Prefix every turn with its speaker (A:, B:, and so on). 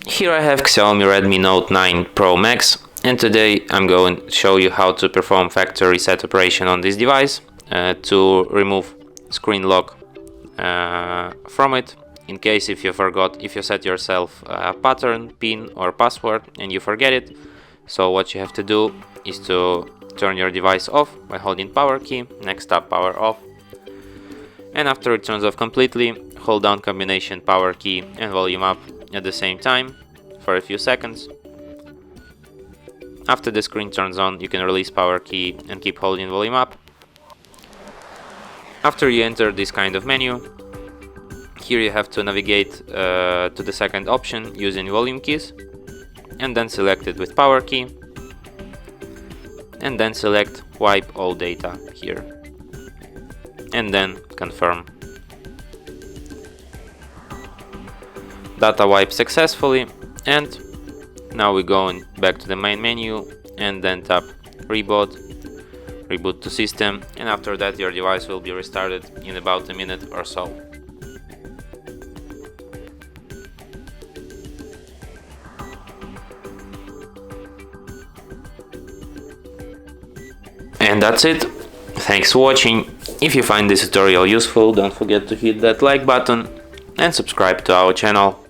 A: Here I have Xiaomi Redmi Note 9 Pro Max, and today I'm going to show you how to perform factory reset operation on this device to remove screen lock from it. In case if you set yourself a pattern, pin or password and you forget it. So what you have to do is to turn your device off by holding power key, next tap power off, and after it turns off completely, hold down combination power key and volume up at the same time for a few seconds. After the screen turns on, you can release power key and keep holding volume up. After you enter this kind of menu, here you have to navigate to the second option using volume keys, and then select it with power key, and then select wipe all data here, and then confirm. Data wipe successfully, and now we're going back to the main menu and then tap reboot to system, and after that your device will be restarted in about a minute or so. And that's it. Thanks for watching. If you find this tutorial useful, don't forget to hit that like button and subscribe to our channel.